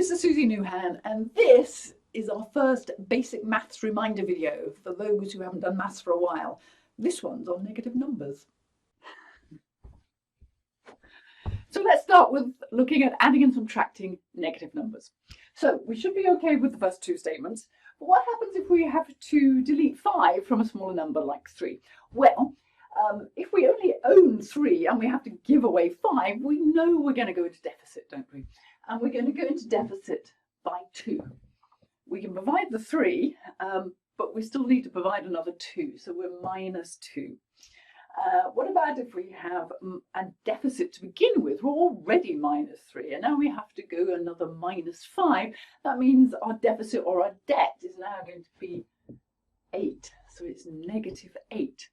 this is Susie Newhan, and this is our first basic maths reminder video for those who haven't done maths for a while. This one's on negative numbers. So let's start with looking at adding and subtracting negative numbers. So we should be okay with the first two statements, but what happens if we have to delete 5 from a smaller number like 3? Well, if we only own 3 and we have to give away 5, we know we're going to go into deficit, don't we? And we're going to go into deficit by 2. We can provide the 3, but we still need to provide another 2, so we're minus 2. What about if we have a deficit to begin with? We're already minus 3, and now we have to go another minus 5. That means our deficit or our debt is now going to be 8, so it's negative 8.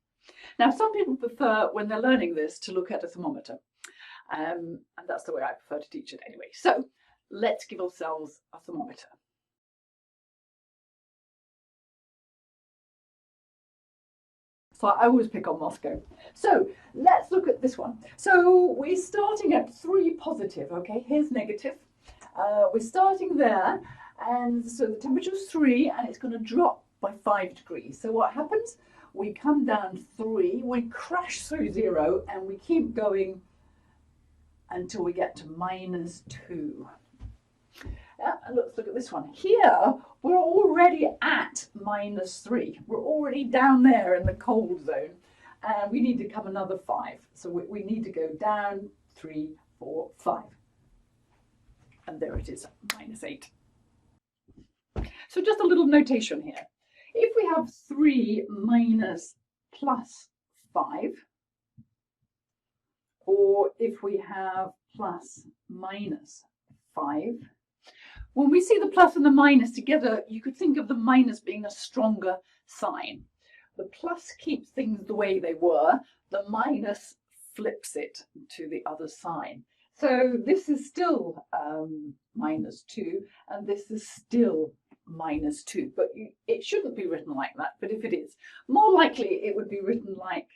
Now, some people prefer, when they're learning this, to look at a thermometer, and that's the way I prefer to teach it anyway. So let's give ourselves a thermometer. So I always pick on Moscow. So let's look at this one. So we're starting at 3 positive, okay? Here's negative. We're starting there, and so the temperature is 3, and it's going to drop by 5 degrees. So what happens? We come down 3, we crash through 0, and we keep going until we get to minus 2. And let's look at this one. Here, we're already at minus 3. We're already down there in the cold zone. And we need to come another 5. So we need to go down 3, 4, 5. And there it is, minus 8. So just a little notation here. If we have 3 minus plus 5, or if we have plus minus 5, when we see the plus and the minus together, you could think of the minus being a stronger sign. The plus keeps things the way they were. The minus flips it to the other sign. So this is still minus 2, and this is still minus 2. But it shouldn't be written like that, but if it is, more likely it would be written like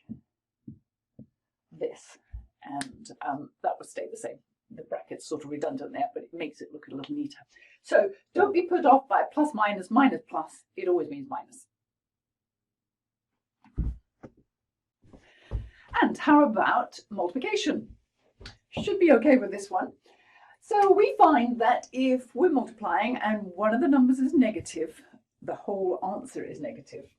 this, and that would stay the same. The bracket's sort of redundant there, but it makes it look a little neater. So don't be put off by plus minus, minus plus. It always means minus. And how about multiplication? Should be okay with this one. So we find that if we're multiplying and one of the numbers is negative, the whole answer is negative.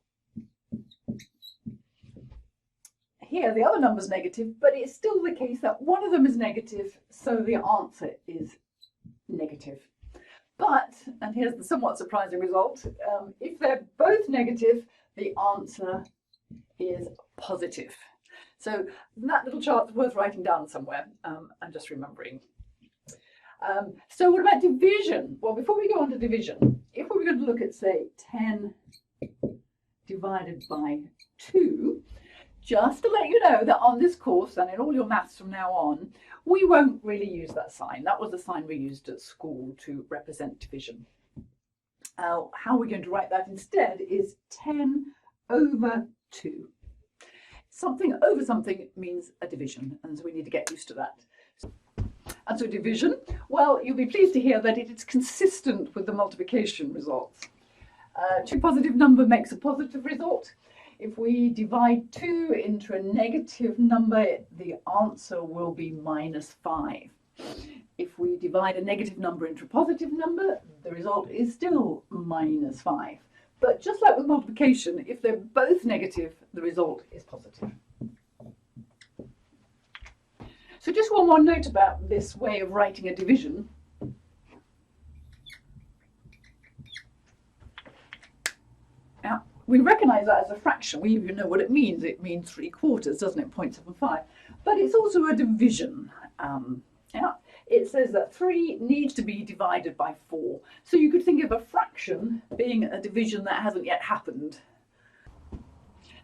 Here, the other number is negative, but it's still the case that one of them is negative, so the answer is negative. But, and here's the somewhat surprising result, if they're both negative, the answer is positive. So that little chart's worth writing down somewhere and just remembering. So what about division? Well, before we go on to division, if we were going to look at, say, 10 divided by 2, just to let you know that on this course and in all your maths from now on, we won't really use that sign. That was the sign we used at school to represent division. How we're going to write that instead is 10 over 2. Something over something means a division, and so we need to get used to that. And so division, well, you'll be pleased to hear that it is consistent with the multiplication results. 2 positive number makes a positive result. If we divide 2 into a negative number, the answer will be minus 5. If we divide a negative number into a positive number, the result is still minus 5. But just like with multiplication, if they're both negative, the result is positive. So just one more note about this way of writing a division. Now, we recognise that as a fraction. We even know what it means. It means 3/4, doesn't it? 0.75. But it's also a division. It says that 3 needs to be divided by 4. So you could think of a fraction being a division that hasn't yet happened.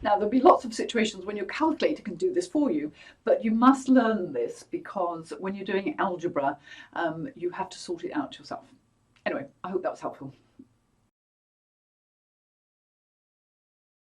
Now, there'll be lots of situations when your calculator can do this for you, but you must learn this because when you're doing algebra, you have to sort it out yourself. Anyway, I hope that was helpful.